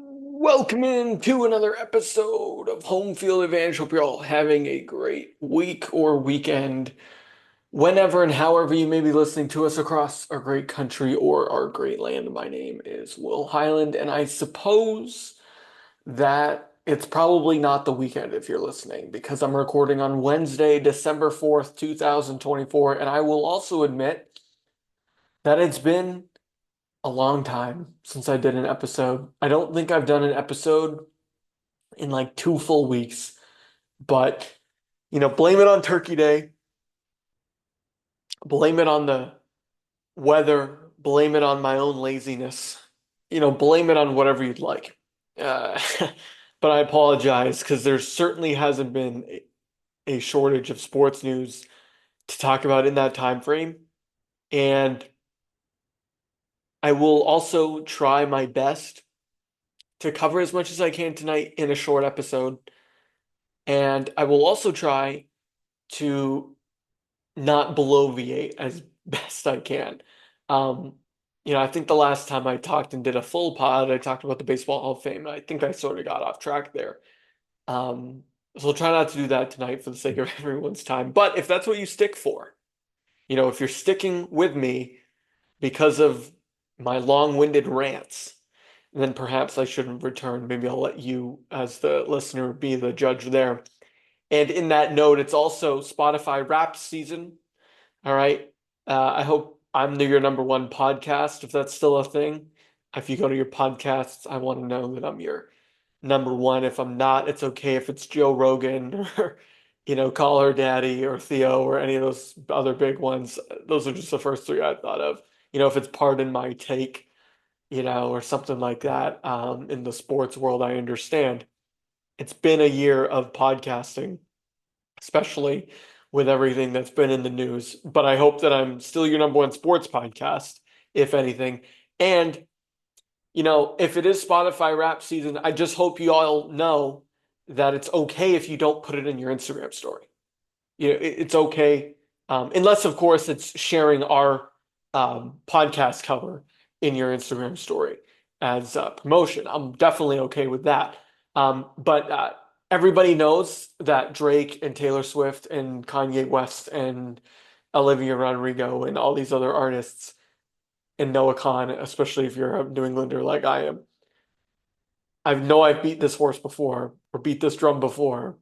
Welcome into another episode of Home Field Advantage. Hope you're all having a great week or weekend, whenever and however you may be listening to us across our great country or our great land. My name is Will Highland, and I suppose that it's probably not the weekend if you're listening because I'm recording on Wednesday, December 4th, 2024, and I will also admit that it's been a long time since I did an episode. I don't think I've done an episode in like 2 full weeks. But, blame it on Turkey Day, blame it on the weather, blame it on my own laziness, blame it on whatever you'd like. Uh, but I apologize because there certainly hasn't been a shortage of sports news to talk about in that time frame. And I will also try my best to cover as much as I can tonight in a short episode. And I will also try to not bloviate as best I can. Um, I think the last time I talked and did a full pod, I talked about the Baseball Hall of Fame, and I think I sort of got off track there. Um, so I'll try not to do that tonight for the sake of everyone's time. But if that's what you stick for, if you're sticking with me because of my long-winded rants, then perhaps I shouldn't return. Maybe I'll let you, as the listener, be the judge there. And in that note, it's also Spotify Wrapped season. All right. I hope I'm your number one podcast, if that's still a thing. If you go to your podcasts, I want to know that I'm your number one. If I'm not, it's okay if it's Joe Rogan or, Call Her Daddy or Theo or any of those other big ones. Those are just the first three I thought of. If it's Pardon My Take, or something like that, in the sports world, I understand. It's been a year of podcasting, especially with everything that's been in the news. But I hope that I'm still your number one sports podcast, if anything. And, if it is Spotify rap season, I just hope you all know that it's okay if you don't put it in your Instagram story. It's okay, unless, of course, it's sharing our podcast cover in your Instagram story as promotion. I'm definitely okay with that. But everybody knows that Drake and Taylor Swift and Kanye West and Olivia Rodrigo and all these other artists and Noah Khan, especially if you're a New Englander like I am. I know I've beat this horse before or beat this drum before.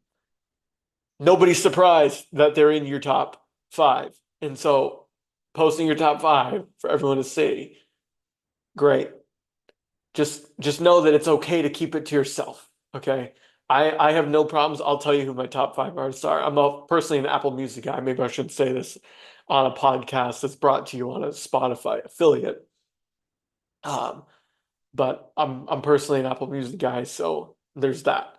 Nobody's surprised that they're in your top five. And so posting your top five for everyone to see, great. Just know that it's okay to keep it to yourself. Okay. I have no problems. I'll tell you who my top five artists are. Personally an Apple Music guy. Maybe I should say this on a podcast that's brought to you on a Spotify affiliate. Um, but I'm personally an Apple Music guy, so there's that.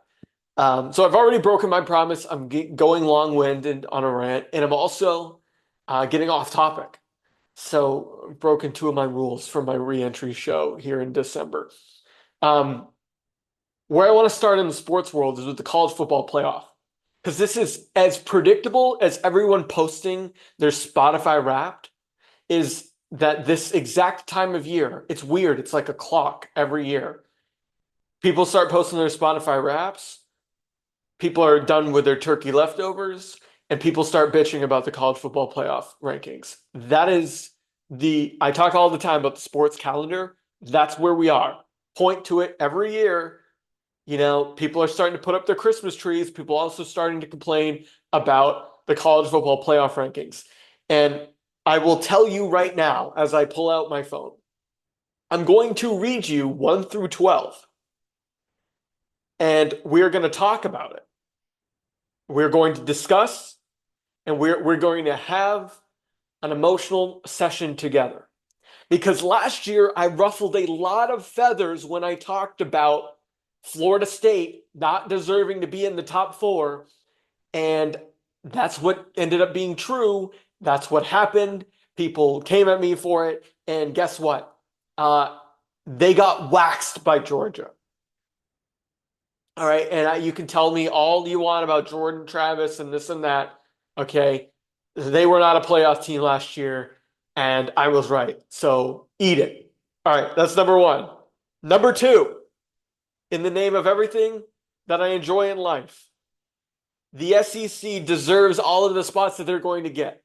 So I've already broken my promise. I'm going long-winded on a rant, and I'm also getting off topic. So I've broken two of my rules for my re-entry show here in December. Um, where I want to start in the sports world is with the college football playoff. Because this is as predictable as everyone posting their Spotify Wrapped is that this exact time of year, it's weird. It's like a clock every year. People start posting their Spotify Wraps. People are done with their turkey leftovers, and people start bitching about the college football playoff rankings. That is I talk all the time about the sports calendar. That's where we are. Point to it every year. People are starting to put up their Christmas trees. People are also starting to complain about the college football playoff rankings. And I will tell you right now, as I pull out my phone, I'm going to read you 1 through 12, and we're going to talk about it. We're going to discuss, and we're going to have an emotional session together. Because last year I ruffled a lot of feathers when I talked about Florida State not deserving to be in the top four. And that's what ended up being true. That's what happened. People came at me for it. And guess what? They got waxed by Georgia. All right. And you can tell me all you want about Jordan Travis and this and that. Okay. They were not a playoff team last year. And I was right. So eat it. All right. That's number one. Number two. in the name of everything that I enjoy in life, the SEC deserves all of the spots that they're going to get.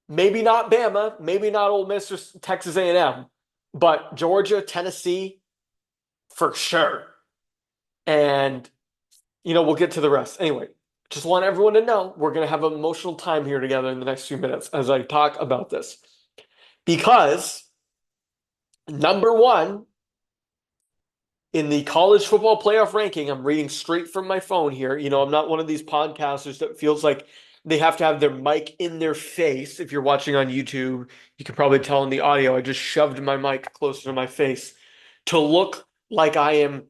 Maybe not Bama, maybe not Ole Miss or Texas A&M, but Georgia, Tennessee, for sure. And, we'll get to the rest. Anyway, just want everyone to know we're going to have an emotional time here together in the next few minutes as I talk about this. Because, number one, in the college football playoff ranking, I'm reading straight from my phone here. I'm not one of these podcasters that feels like they have to have their mic in their face. If you're watching on YouTube, you can probably tell in the audio, I just shoved my mic closer to my face to look like I am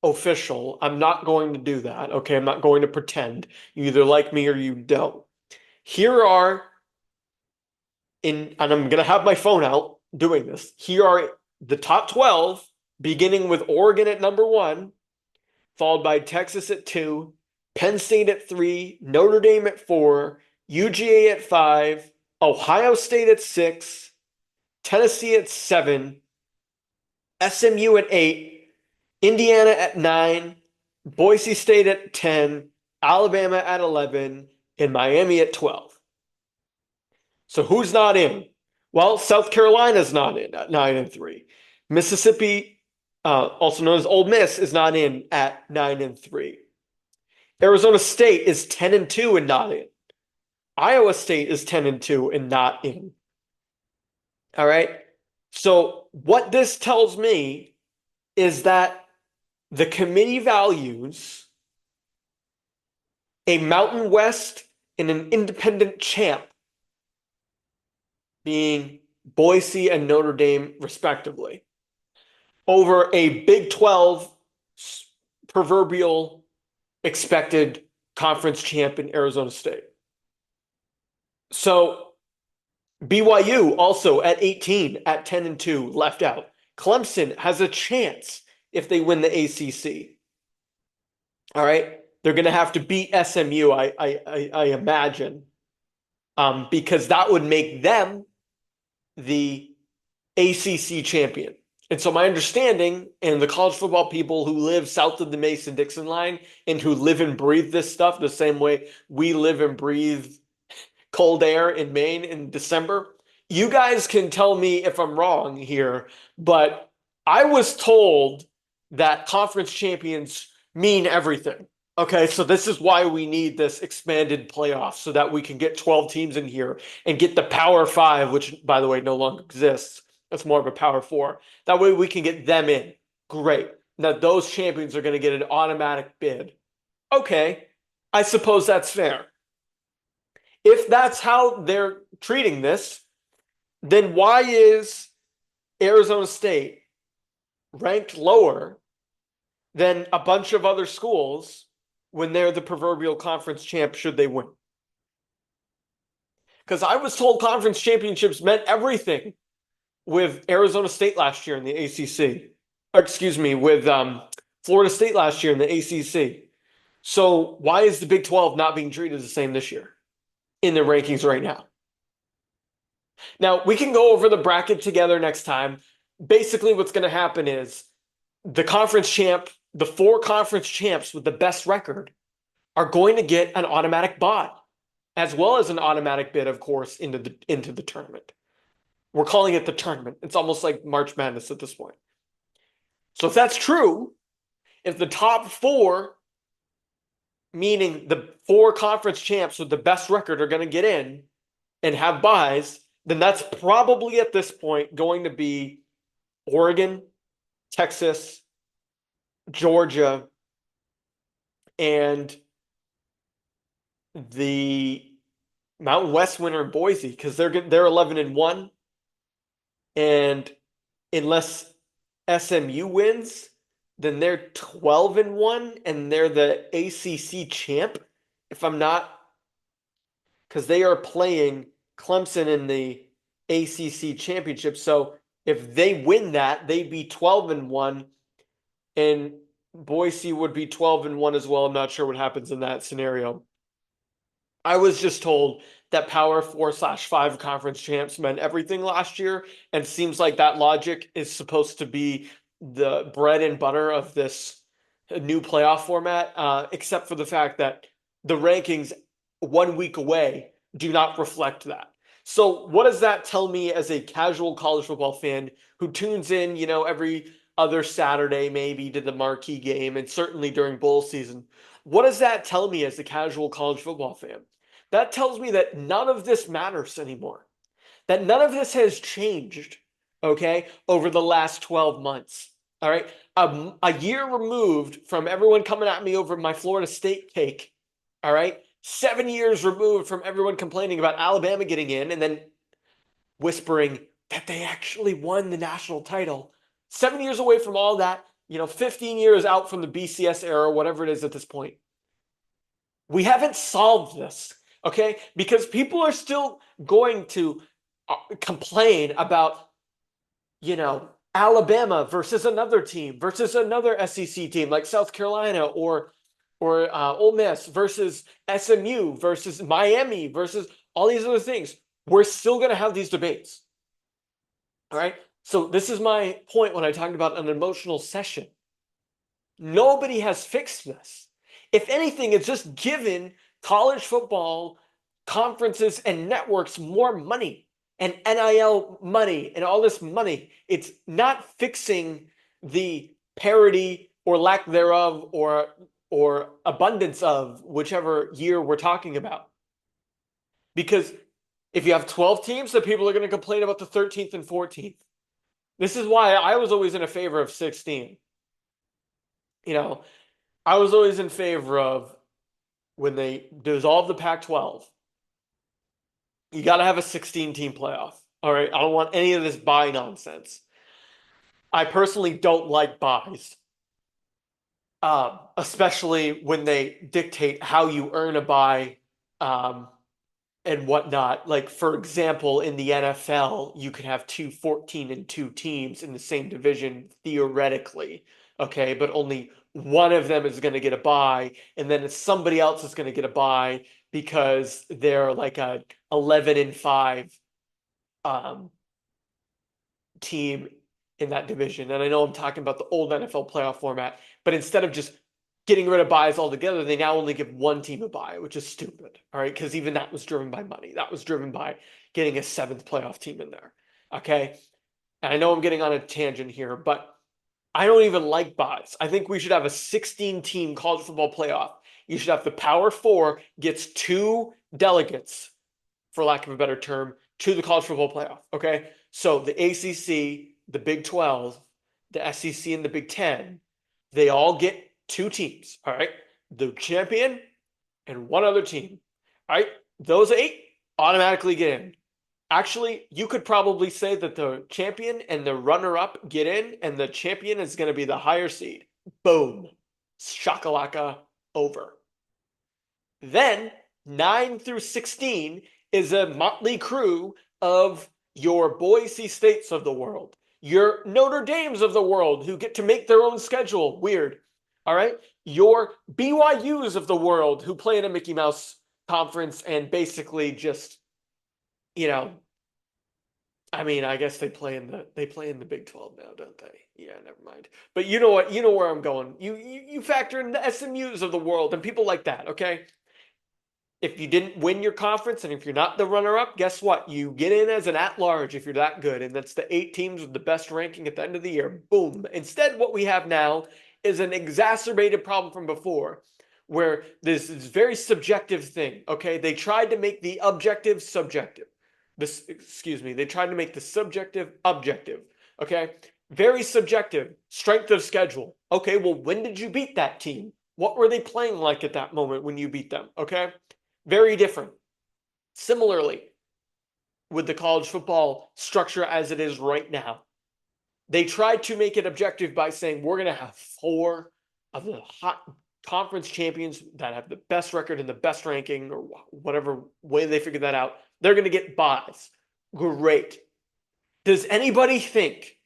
official. I'm not going to do that. Okay. I'm not going to pretend. You either like me or you don't. Here are and I'm going to have my phone out doing this. Here are the top 12, beginning with Oregon at number 1, followed by Texas at 2, Penn State at 3, Notre Dame at 4, UGA at 5, Ohio State at 6, Tennessee at 7, SMU at 8, Indiana at 9, Boise State at 10, Alabama at 11, and Miami at 12. So who's not in? Well, South Carolina's not in at 9-3. Mississippi, also known as Ole Miss, is not in at 9-3. Arizona State is 10-2 and not in. Iowa State is 10-2 and not in. All right. So what this tells me is that the committee values a Mountain West and an independent champ being Boise and Notre Dame, respectively, over a Big 12 proverbial expected conference champ in Arizona State. So BYU also at 18 at 10-2 left out. Clemson has a chance if they win the ACC. All right. They're going to have to beat SMU, I imagine, because that would make them the ACC champion. And so my understanding, and the college football people who live south of the Mason-Dixon line and who live and breathe this stuff the same way we live and breathe cold air in Maine in December, you guys can tell me if I'm wrong here, but I was told that conference champions mean everything. Okay, so this is why we need this expanded playoff so that we can get 12 teams in here and get the Power Five, which, by the way, no longer exists. It's more of a Power Four. That way we can get them in. Great. Now those champions are going to get an automatic bid. Okay, I suppose that's fair. If that's how they're treating this, then why is Arizona State ranked lower than a bunch of other schools when they're the proverbial conference champ should they win? Because I was told conference championships meant everything with Arizona State last year in the ACC. Or excuse me, with Florida State last year in the ACC. So why is the Big 12 not being treated the same this year in the rankings right now? Now, we can go over the bracket together next time. Basically, what's going to happen is the conference champ, the 4 conference champs with the best record are going to get an automatic bye, as well as an automatic bid, of course, into the tournament. We're calling it the tournament. It's almost like March Madness at this point. So if that's true, if the top 4, meaning the 4 conference champs with the best record, are going to get in and have byes, then that's probably at this point going to be Oregon, Texas, Georgia, and the Mountain West winner in Boise, because they're 11-1, and unless SMU wins, then they're 12-1, and they're the ACC champ. If I'm not, because they are playing Clemson in the ACC championship. So if they win that, they'd be 12-1, and Boise would be 12-1 as well. I'm not sure what happens in that scenario. I was just told that Power 4/5 conference champs meant everything last year, and seems like that logic is supposed to be the bread and butter of this new playoff format, except for the fact that the rankings 1 week away do not reflect that. So what does that tell me as a casual college football fan who tunes in, every other Saturday maybe to the marquee game and certainly during bowl season? What does that tell me as a casual college football fan? That tells me that none of this matters anymore. That none of this has changed, okay, over the last 12 months. All right. A year removed from everyone coming at me over my Florida State take. All right. 7 years removed from everyone complaining about Alabama getting in and then whispering that they actually won the national title. 7 years away from all that, 15 years out from the BCS era, whatever it is at this point. We haven't solved this, okay? Because people are still going to complain about, Alabama versus another team versus another SEC team like South Carolina or Ole Miss versus SMU versus Miami versus all these other things. We're still going to have these debates. All right. So this is my point when I talked about an emotional session. Nobody has fixed this. If anything, it's just given college football conferences and networks more money and NIL money and all this money. It's not fixing the parity or lack thereof or abundance of whichever year we're talking about. Because if you have 12 teams, then people are going to complain about the 13th and 14th. This is why I was always in a favor of 16. I was always in favor of when they dissolve the Pac-12. You got to have a 16-team playoff. All right. I don't want any of this bye nonsense. I personally don't like buys, especially when they dictate how you earn a bye and whatnot. Like, for example, in the NFL, you could have 2 14-2 teams in the same division, theoretically. Okay. But only one of them is going to get a bye, and then somebody else is going to get a bye because they're like a 11-5 team in that division. And I know I'm talking about the old NFL playoff format, but instead of just getting rid of buys altogether, they now only give one team a bye, which is stupid. All right. Because even that was driven by money. That was driven by getting a 7th playoff team in there. Okay. And I know I'm getting on a tangent here, but I don't even like buys. I think we should have a 16-team college football playoff. You should have the Power Four gets 2 delegates, for lack of a better term, to the college football playoff. Okay. So the ACC, the Big 12, the SEC, and the Big 10, they all get 2 teams. All right. The champion and one other team. All right. Those 8 automatically get in. Actually, you could probably say that the champion and the runner-up get in, and the champion is going to be the higher seed. Boom. Shakalaka over. Then 9 through 16 is a motley crew of your Boise States of the world, your Notre Dames of the world who get to make their own schedule. Weird. All right. Your BYUs of the world who play in a Mickey Mouse conference and basically just, I mean, I guess they play in the Big 12 now, don't they? Yeah, never mind. But you know what? You know where I'm going. You factor in the SMUs of the world and people like that, okay? If you didn't win your conference and if you're not the runner-up, guess what? You get in as an at-large if you're that good, and that's the 8 teams with the best ranking at the end of the year. Boom. Instead, what we have now is an exacerbated problem from before, where this is very subjective thing, okay? They tried to make the objective subjective. They tried to make the subjective objective, okay? Very subjective. Strength of schedule. Okay, well, when did you beat that team? What were they playing like at that moment when you beat them, okay? Very different. Similarly, with the college football structure as it is right now, they tried to make it objective by saying we're going to have 4 of the hot conference champions that have the best record and the best ranking, or whatever way they figured that out. They're going to get buys. Great. Does anybody think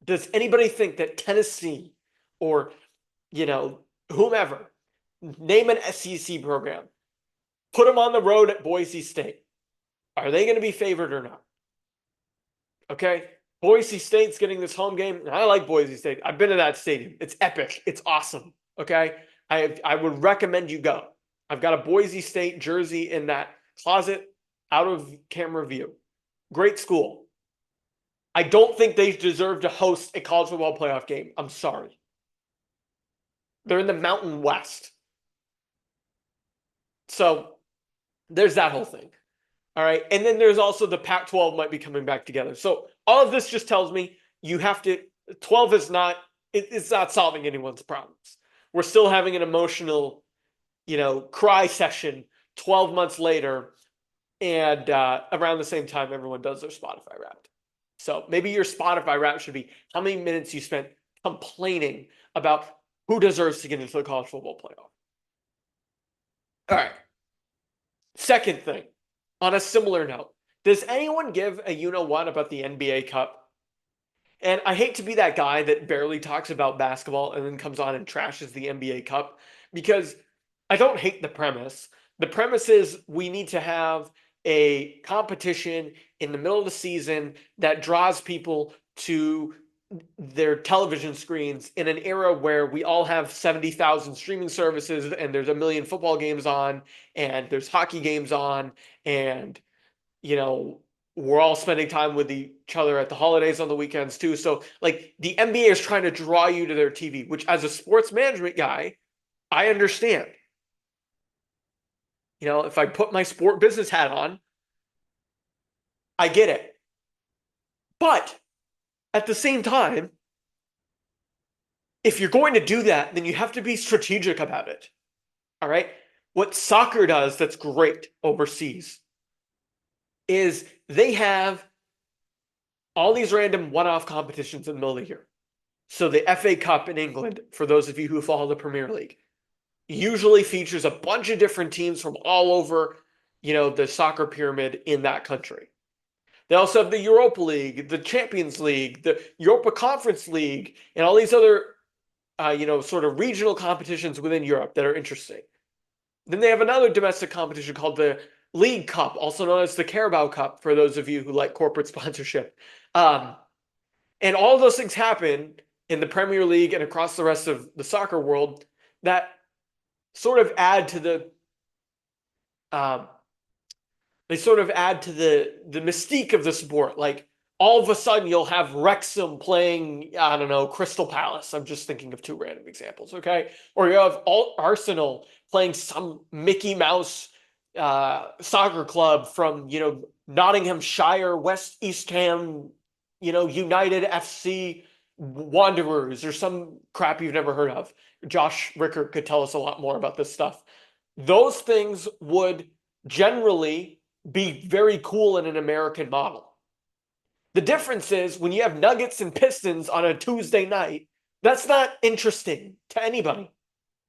that Tennessee or, whomever, name an SEC program, put them on the road at Boise State, are they going to be favored or not? Okay. Boise State's getting this home game. And I like Boise State. I've been to that stadium. It's epic. It's awesome. Okay. I would recommend you go. I've got a Boise State jersey in that closet out of camera view. Great school. I don't think they deserve to host a college football playoff game. I'm sorry. They're in the Mountain West. So there's that whole thing. All right. And then there's also the Pac 12 might be coming back together. So all of this just tells me you have to, 12 is not, it's not solving anyone's problems. We're still having an emotional, cry session 12 months later. And around the same time, everyone does their Spotify Wrapped. So maybe your Spotify Wrapped should be how many minutes you spent complaining about who deserves to get into the college football playoff. All right. Second thing, on a similar note, does anyone give a you-know-what about the NBA Cup? And I hate to be that guy that barely talks about basketball and then comes on and trashes the NBA Cup because I don't hate the premise. The premise is we need to have a competition in the middle of the season that draws people to their television screens in an era where we all have 70,000 streaming services and there's a million football games on and there's hockey games on and we're all spending time with each other at the holidays on the weekends too. So like the NBA is trying to draw you to their TV, which as a sports management guy, I understand. If I put my sport business hat on, I get it. But at the same time, if you're going to do that, then you have to be strategic about it. All right. What soccer does that's great overseas is they have all these random one-off competitions in the middle of the year. So the FA Cup in England, for those of you who follow the Premier League, usually features a bunch of different teams from all over, the soccer pyramid in that country. They also have the Europa League, the Champions League, the Europa Conference League, and all these other, sort of regional competitions within Europe that are interesting. Then they have another domestic competition called the League Cup, also known as the Carabao Cup, for those of you who like corporate sponsorship. And all of those things happen in the Premier League and across the rest of the soccer world that sort of add to the the mystique of the sport. Like all of a sudden you'll have Wrexham playing, I don't know, Crystal Palace. I'm just thinking of two random examples, okay? Or you have Arsenal playing some Mickey Mouse soccer club from, Nottinghamshire, West East Ham, United FC Wanderers or some crap you've never heard of. Josh Ricker could tell us a lot more about this stuff. Those things would generally be very cool in an American model. The difference is when you have Nuggets and Pistons on a Tuesday night, that's not interesting to anybody.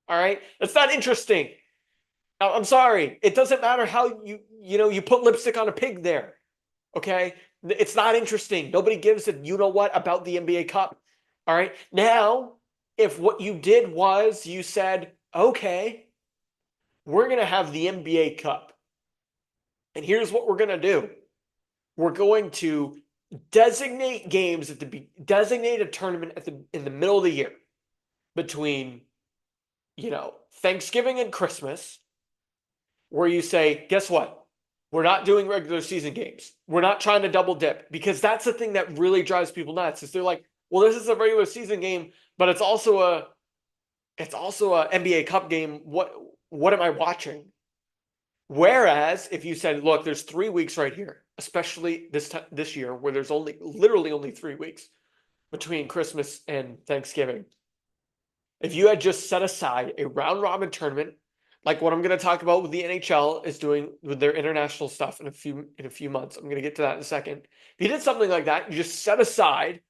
All right? That's not interesting. I'm sorry. It doesn't matter how you put lipstick on a pig there. Okay? It's not interesting. Nobody gives a you-know-what about the NBA Cup. All right? Now, if what you did was you said, okay, we're going to have the NBA Cup. And here's what we're going to do. We're going to designate games designate a tournament in the middle of the year between, Thanksgiving and Christmas, where you say, guess what? We're not doing regular season games. We're not trying to double dip because that's the thing that really drives people nuts. Is they're like, well, this is a regular season game, but it's also a NBA Cup game. What am I watching? Whereas if you said, look, there's 3 weeks right here, especially this year where there's literally only 3 weeks between Christmas and Thanksgiving. If you had just set aside a round robin tournament, like what I'm going to talk about with the NHL is doing with their international stuff in a few months. I'm going to get to that in a second. If you did something like that, you just set aside,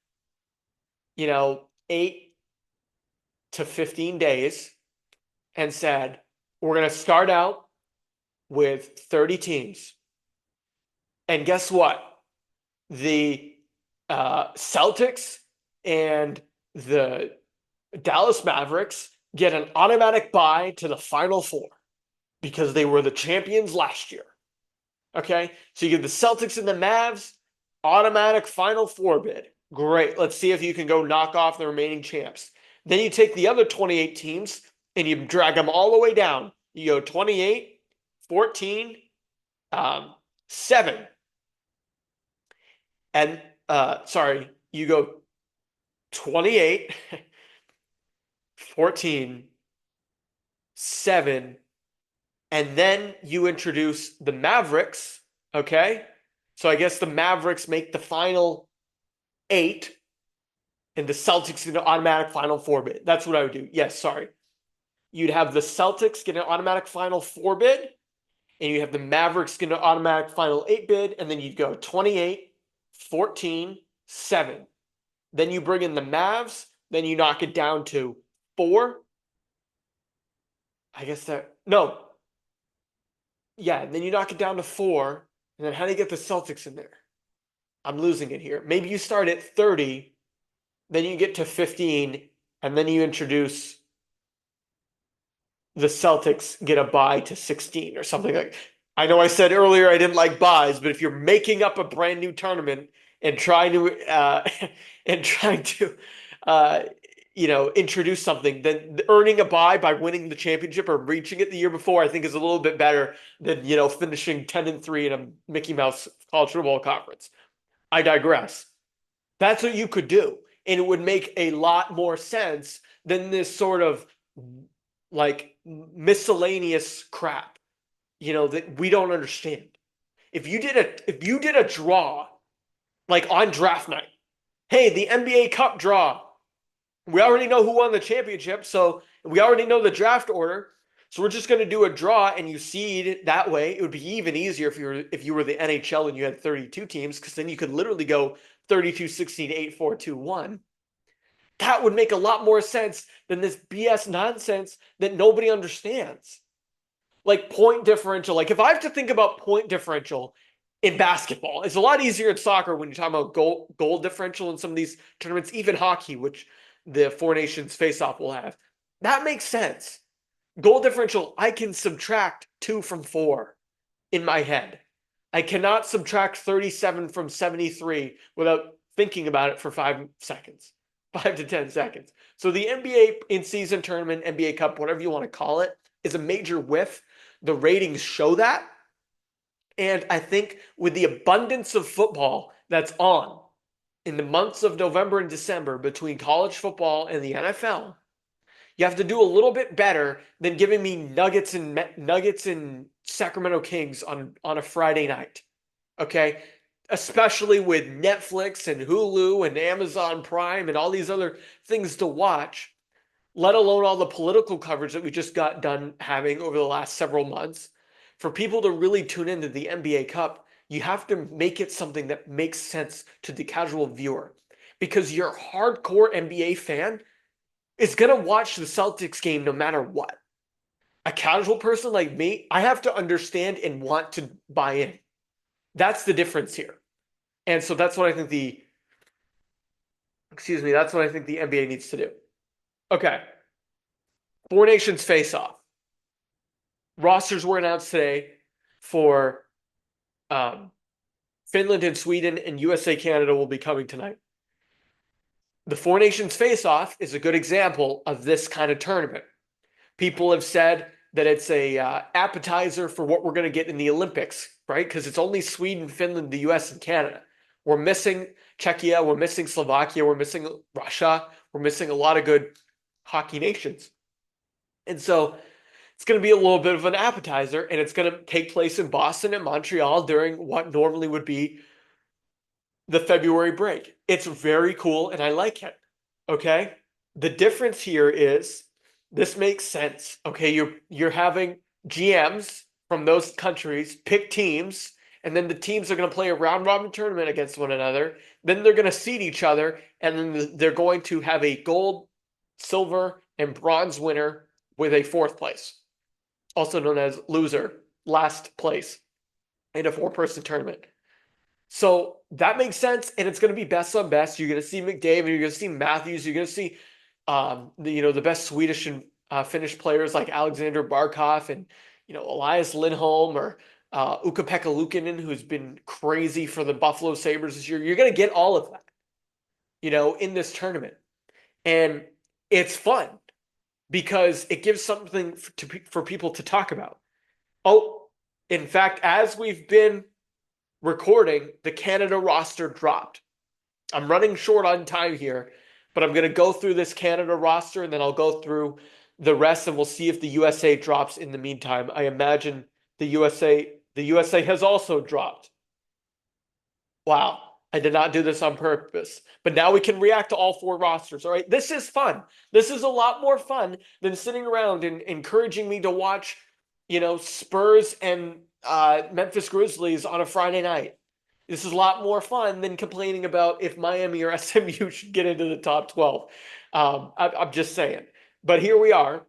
8 to 15 days and said, we're going to start out with 30 teams. And guess what? The Celtics and the Dallas Mavericks get an automatic bye to the Final Four because they were the champions last year. Okay? So you give the Celtics and the Mavs Automatic Final Four bid. Great. Let's see if you can go knock off the remaining champs. Then you take the other 28 teams and you drag them all the way down. You go 28, 14, 7. And sorry, you go 28, 14, 7, and then you introduce the Mavericks, okay? So I guess the Mavericks make the final 8, and the Celtics get an automatic Final Four bid. That's what I would do. Yes, sorry. You'd have the Celtics get an automatic Final Four bid, and you have the Mavericks get an automatic Final 8 bid, and then you'd go 28, 14, 7. Then you bring in the Mavs, then you knock it down to 4. I guess that, no. Yeah, and then you knock it down to 4, and then how do you get the Celtics in there? I'm losing it here. Maybe you start at 30, then you get to 15, and then you introduce the Celtics get a bye to 16 or something like. I know I said earlier I didn't like buys, but if you're making up a brand new tournament and trying to and trying to uh, introduce something, then earning a bye by winning the championship or reaching it the year before, I think is a little bit better than finishing 10-3 in a Mickey Mouse College Football Conference. I digress. That's what you could do, and it would make a lot more sense than this sort of like miscellaneous crap, that we don't understand. If you did a draw like on draft night, hey, the NBA Cup draw, we already know who won the championship, so we already know the draft order. So we're just going to do a draw, and you seed that way. It would be even easier if you were the NHL and you had 32 teams, because then you could literally go 32, 16, 8, 4, 2, 1. That would make a lot more sense than this BS nonsense that nobody understands. Like point differential. Like if I have to think about point differential in basketball, it's a lot easier in soccer when you're talking about goal differential in some of these tournaments, even hockey, which the Four Nations Faceoff will have. That makes sense. Goal differential, I can subtract 2 from 4 in my head. I cannot subtract 37 from 73 without thinking about it for 5 seconds, 5 to 10 seconds. So the NBA in-season tournament, NBA Cup, whatever you want to call it, is a major whiff. The ratings show that. And I think with the abundance of football that's on in the months of November and December between college football and the NFL, you have to do a little bit better than giving me Nuggets and Sacramento Kings on a Friday night. Okay? Especially with Netflix and Hulu and Amazon Prime and all these other things to watch, let alone all the political coverage that we just got done having over the last several months. For people to really tune into the NBA Cup, you have to make it something that makes sense to the casual viewer. Because your hardcore NBA fan is going to watch the Celtics game no matter what. A casual person like me, I have to understand and want to buy in. That's the difference here. And so that's what I think the NBA needs to do. Okay. Four Nations Faceoff. Rosters were announced today for Finland and Sweden, and USA Canada will be coming tonight. The Four Nations Faceoff is a good example of this kind of tournament. People have said that it's a appetizer for what we're going to get in the Olympics, right? Because it's only Sweden, Finland, the US, and Canada. We're missing Czechia, we're missing Slovakia, we're missing Russia, we're missing a lot of good hockey nations. And so it's going to be a little bit of an appetizer, and it's going to take place in Boston and Montreal during what normally would be the February break. It's very cool, and I like it. Okay? The difference here is this makes sense. Okay, you're having GMs from those countries pick teams, and then the teams are going to play a round robin tournament against one another. Then they're going to seed each other, and then they're going to have a gold, silver, and bronze winner with a 4th place, also known as loser, last place in a 4-person tournament. So that makes sense, and it's going to be best on best. You're going to see McDavid, you're going to see Matthews, you're going to see the best Swedish and Finnish players like Alexander Barkov and Elias Lindholm or Ukko-Pekka Luukkonen, who's been crazy for the Buffalo Sabres this year. You're going to get all of that, in this tournament. And it's fun because it gives something for people to talk about. Oh, in fact, as we've been recording, the Canada roster dropped. I'm running short on time here, but I'm going to go through this Canada roster and then I'll go through the rest and we'll see if the USA drops in the meantime. I imagine the USA has also dropped. Wow. I did not do this on purpose. But now we can react to all four rosters. All right. This is fun. This is a lot more fun than sitting around and encouraging me to watch, Spurs and Memphis Grizzlies on a Friday night. This is a lot more fun than complaining about if Miami or SMU should get into the top 12. I'm just saying. But here we are.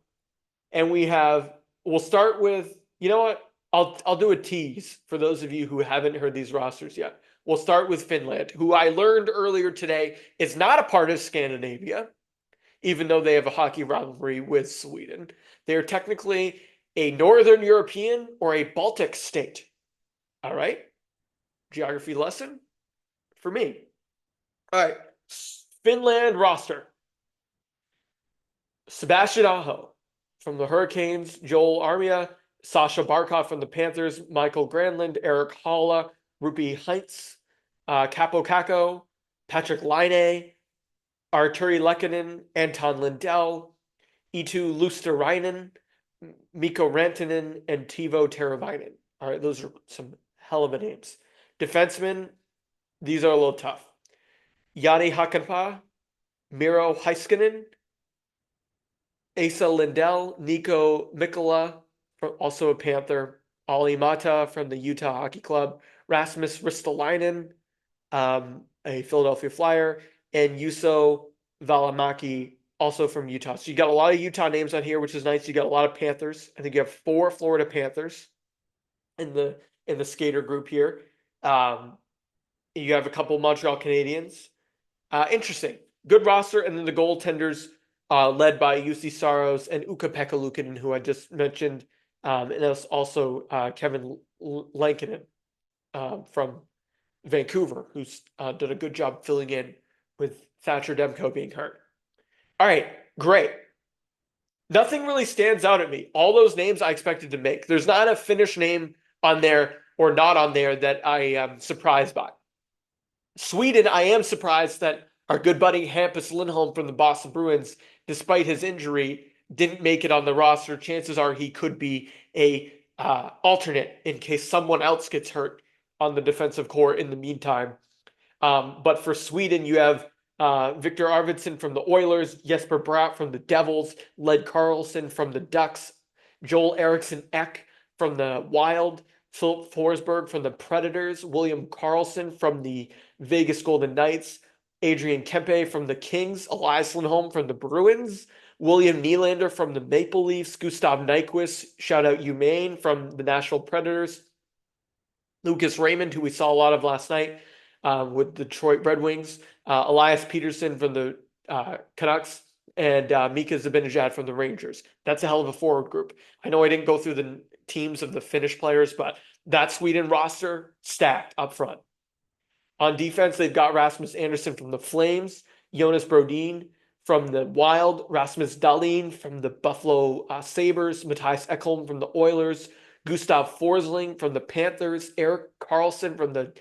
And we'll start with, you know what? I'll do a tease for those of you who haven't heard these rosters yet. We'll start with Finland, who I learned earlier today is not a part of Scandinavia, even though they have a hockey rivalry with Sweden. They are technically a Northern European or a Baltic state. All right? Geography lesson for me. All right. Finland roster. Sebastian Aho from the Hurricanes, Joel Armia, Sasha Barkov from the Panthers, Michael Granlund, Eric Haula, Rupi Heinz, Capo Caco, Patrick Laine, Arturi Lehkonen, Anton Lindell, Eetu Luosterainen, Mikko Rantanen, and Teuvo Teravainen. All right, those are some hell of a names. Defensemen, these are a little tough. Jani Hakanpää, Miro Heiskanen, Asa Lindell, Nico Mikkola, also a Panther, Olli Mata from the Utah Hockey Club, Rasmus Ristolainen, a Philadelphia Flyer, and Juuso Valimaki, also from Utah. So you got a lot of Utah names on here, which is nice. You got a lot of Panthers. I think you have 4 Florida Panthers in the skater group here. You have a couple Montreal Canadiens. Interesting. Good roster. And then the goaltenders led by Jussi Saros and Ukko-Pekka Luukkonen, who I just mentioned. And there's also Kevin Lankinen from Vancouver, who's done a good job filling in with Thatcher Demko being hurt. All right, great. Nothing really stands out at me. All those names I expected to make. There's not a Finnish name on there or not on there that I am surprised by. Sweden, I am surprised that our good buddy Hampus Lindholm from the Boston Bruins, despite his injury, didn't make it on the roster. Chances are he could be a alternate in case someone else gets hurt on the defensive core in the meantime. But for Sweden, you have Victor Arvidsson from the Oilers, Jesper Bratt from the Devils, Led Carlson from the Ducks, Joel Eriksson Ek from the Wild, Philip Forsberg from the Predators, William Karlsson from the Vegas Golden Knights, Adrian Kempe from the Kings, Elias Lindholm from the Bruins, William Nylander from the Maple Leafs, Gustav Nyquist, shout out UMaine from the Nashville Predators, Lucas Raymond, who we saw a lot of last night with the Detroit Red Wings, Elias Peterson from the Canucks, and Mika Zibanejad from the Rangers. That's a hell of a forward group. I know I didn't go through the teams of the Finnish players, but that Sweden roster stacked up front. On defense, they've got Rasmus Andersson from the Flames, Jonas Brodin from the Wild, Rasmus Dahlin from the Buffalo Sabres, Mattias Ekholm from the Oilers, Gustav Forsling from the Panthers, Erik Karlsson from the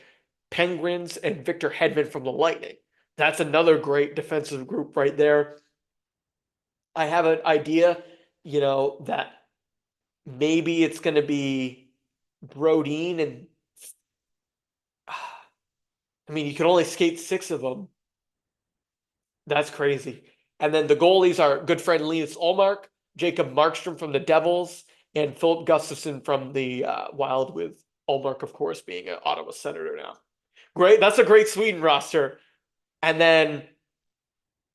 Penguins, and Victor Hedman from the Lightning. That's another great defensive group right there. I have an idea, that maybe it's going to be Brodin and you can only skate 6 of them. That's crazy. And then the goalies are good friend Linus Ullmark, Jacob Markstrom from the Devils, and Philip Gustafsson from the Wild, with Ullmark, of course, being an Ottawa Senator now. Great. That's a great Sweden roster. And then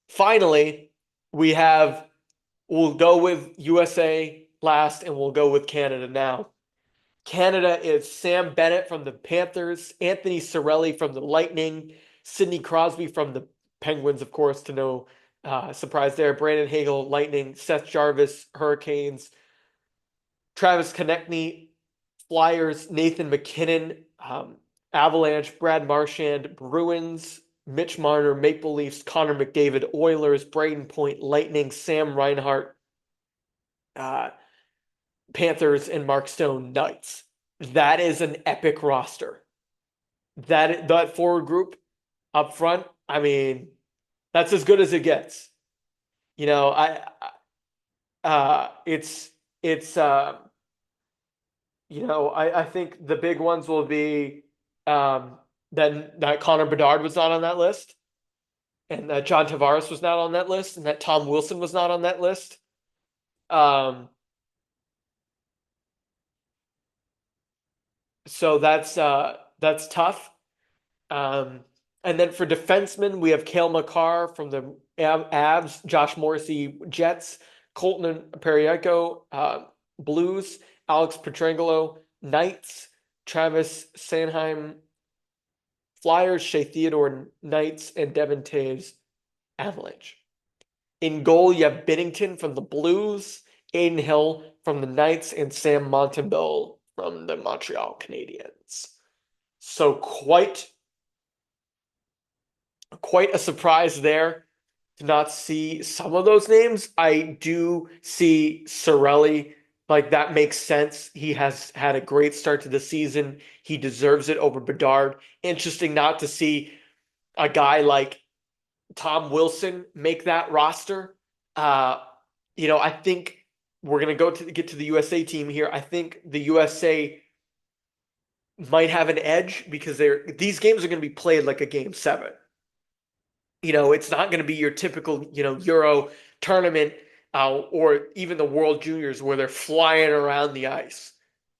finally, we'll go with USA last, and we'll go with Canada now. Canada is Sam Bennett from the Panthers, Anthony Cirelli from the Lightning, Sidney Crosby from the Penguins, of course, to no surprise there, Brandon Hagel, Lightning, Seth Jarvis, Hurricanes, Travis Konechny Flyers, Nathan McKinnon, Avalanche, Brad Marchand, Bruins, Mitch Marner, Maple Leafs, Connor McDavid, Oilers, Braden Point, Lightning, Sam Reinhart, uh, Panthers, and Mark Stone, Knights. That is an epic roster. That forward group up front, I mean, that's as good as it gets. You know, it's I think the big ones will be um that Connor Bedard was not on that list, and that John Tavares was not on that list, and that Tom Wilson was not on that list. Um, so that's tough. Um, and then for defensemen, we have Cale Makar from the Avs, Josh Morrissey Jets, Colton Perienko Blues, Alex Petrangelo Knights, Travis Sanheim Flyers, Shea Theodore Knights, and Devin Taves Avalanche. In goal, you have Binnington from the Blues, Aiden Hill from the Knights, and Sam Montembeau from the Montreal Canadiens. So quite a surprise there to not see some of those names. I do see Sorelli. Like, that makes sense. He has had a great start to the season. He deserves it over Bedard. Interesting not to see a guy like Tom Wilson make that roster. Uh, I think we're gonna get to the USA team here. I think the USA might have an edge because these games are gonna be played like a game seven. It's not gonna be your typical, Euro tournament, or even the World Juniors where they're flying around the ice.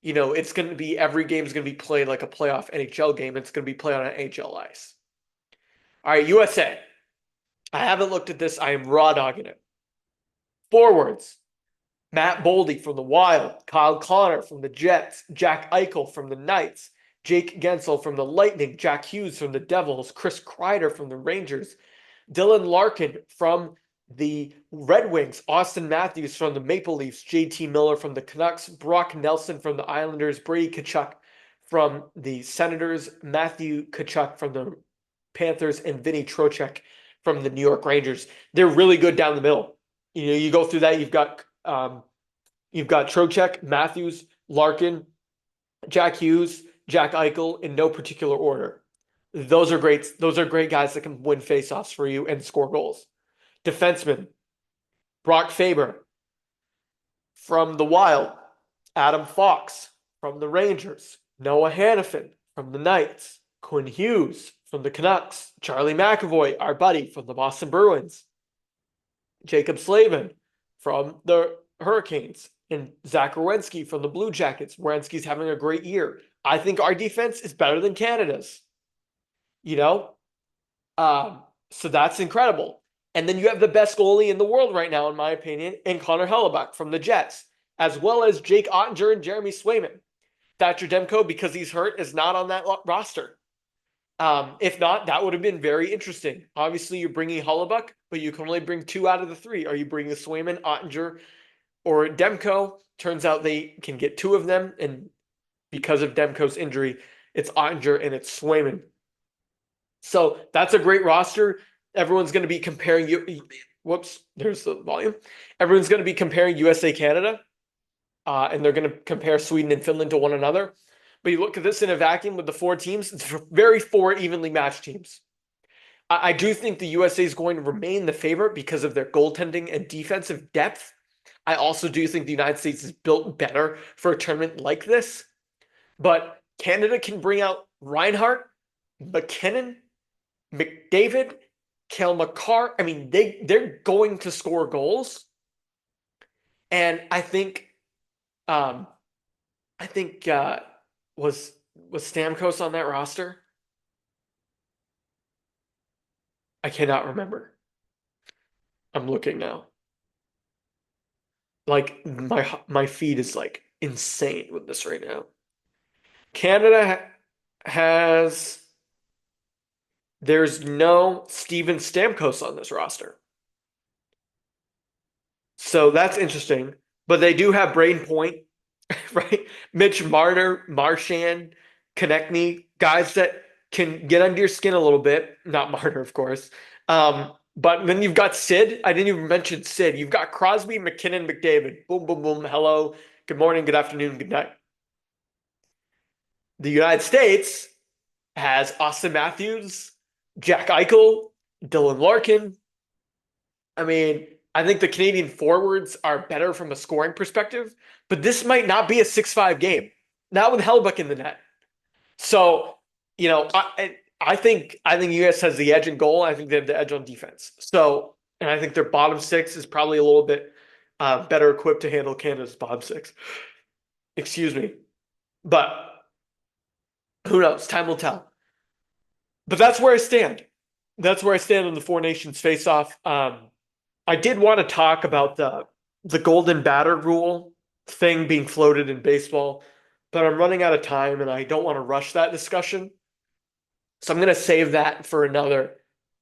It's gonna be every game is gonna be played like a playoff NHL game. It's gonna be played on an NHL ice. All right, USA. I haven't looked at this. I am raw dogging it. Forwards, Matt Boldy from the Wild, Kyle Connor from the Jets, Jack Eichel from the Knights, Jake Gensel from the Lightning, Jack Hughes from the Devils, Chris Kreider from the Rangers, Dylan Larkin from the Red Wings, Austin Matthews from the Maple Leafs, JT Miller from the Canucks, Brock Nelson from the Islanders, Brady Tkachuk from the Senators, Matthew Tkachuk from the Panthers, and Vinny Trocheck from the New York Rangers. They're really good down the middle. You go through that. You've got Trocheck, Matthews, Larkin, Jack Hughes, Jack Eichel in no particular order. Those are great. Those are great guys that can win faceoffs for you and score goals. Defenseman, Brock Faber from the Wild, Adam Fox from the Rangers, Noah Hannafin from the Knights, Quinn Hughes from the Canucks, Charlie McAvoy, our buddy from the Boston Bruins, Jacob Slavin from the Hurricanes, and Zach Werenski from the Blue Jackets. Werenski's having a great year. I think our defense is better than Canada's. You know, so that's incredible. And then you have the best goalie in the world right now, in my opinion, in Connor Hellebuyck from the Jets, as well as Jake Ottinger and Jeremy Swayman. Thatcher Demko, because he's hurt, is not on that roster. If not, that would have been very interesting. Obviously, you're bringing Hellebuyck, but you can only bring two out of the three. Are you bringing Swayman, Ottinger, or Demko? Turns out they can get two of them, and because of Demko's injury, it's Ottinger and it's Swayman. So that's a great roster. Everyone's going to be comparing you. Whoops, there's the volume. Everyone's going to be comparing USA Canada, and they're going to compare Sweden and Finland to one another. But you look at this in a vacuum with the four teams, it's very four evenly matched teams. I do think the USA is going to remain the favorite because of their goaltending and defensive depth. I also do think the United States is built better for a tournament like this. But Canada can bring out Reinhart, McKinnon, McDavid, Cale Makar. I mean, they're going to score goals. And I think um I think was Stamkos on that roster? I cannot remember. I'm looking now. Like, my feed is like insane with this right now. Canada has there's no Steven Stamkos on this roster. So that's interesting. But they do have Braden Point right? Mitch Marner, Marchand, Konechny, guys that can get under your skin a little bit. Not Marner, of course. But then you've got Sid. I didn't even mention Sid. You've got Crosby, McKinnon, McDavid. Boom, boom, boom. Hello. Good morning, good afternoon, good night. The United States has Austin Matthews, Jack Eichel, Dylan Larkin. I mean, I think the Canadian forwards are better from a scoring perspective, but this might not be a 6-5 game. Not with Hellbuck in the net. So, I think US has the edge in goal. I think they have the edge on defense. So, and I think their bottom six is probably a little bit better equipped to handle Canada's bottom six. Excuse me. But who knows? Time will tell. But that's where I stand. That's where I stand on the Four Nations face-off. I did want to talk about the golden batter rule thing being floated in baseball, but I'm running out of time and I don't want to rush that discussion. So I'm going to save that for another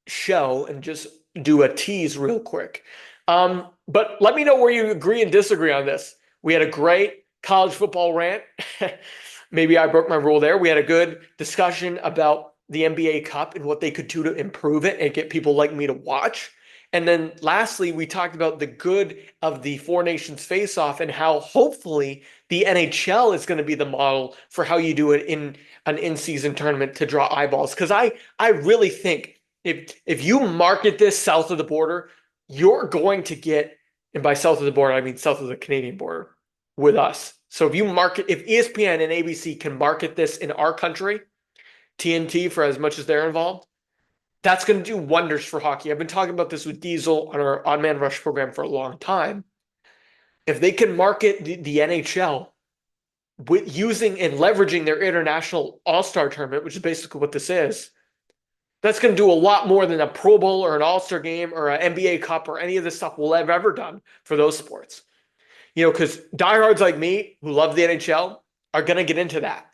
show and just do a tease real quick. But let me know where you agree and disagree on this. We had a great college football rant. Maybe I broke my rule there. We had a good discussion about the NBA Cup and what they could do to improve it and get people like me to watch. And then lastly, we talked about the good of the Four Nations face-off and how hopefully the NHL is going to be the model for how you do it in an in-season tournament to draw eyeballs. Because I really think if you market this south of the border, you're going to get, and by south of the border, I mean south of the Canadian border with us. So if ESPN and ABC can market this in our country, TNT for as much as they're involved, that's going to do wonders for hockey. I've been talking about this with Diesel on our On Man Rush program for a long time. If they can market the NHL with using and leveraging their international all-star tournament, which is basically what this is, that's going to do a lot more than a Pro Bowl or an All-Star game or an NBA Cup or any of this stuff we'll have ever done for those sports. Because diehards like me who love the NHL are going to get into that.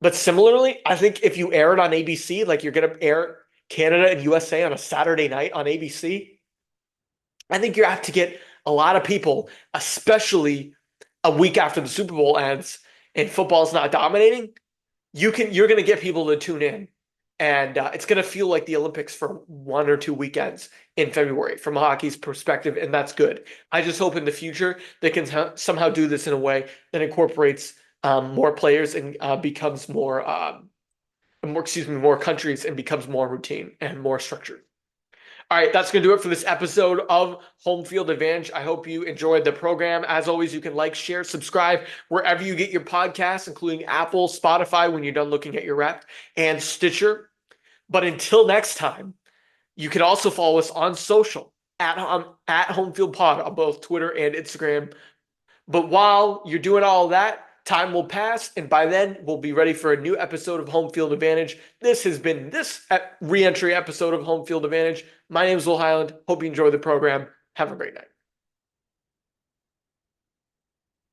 But similarly, I think if you air it on ABC, like you're going to air Canada and USA on a Saturday night on ABC, I think you're apt to get a lot of people, especially a week after the Super Bowl ends and football's not dominating. You're going to get people to tune in, and it's going to feel like the Olympics for 1 or 2 weekends in February from hockey's perspective, and that's good. I just hope in the future they can somehow do this in a way that incorporates more players and becomes more countries and becomes more routine and more structured. All right, that's going to do it for this episode of Home Field Advantage. I hope you enjoyed the program. As always, you can like, share, subscribe wherever you get your podcasts, including Apple, Spotify when you're done looking at your rep, and Stitcher. But until next time, you can also follow us on social at Home Field Pod on both Twitter and Instagram. But while you're doing all of that, time will pass, and by then, we'll be ready for a new episode of Home Field Advantage. This has been this re-entry episode of Home Field Advantage. My name is Will Highland. Hope you enjoy the program. Have a great night.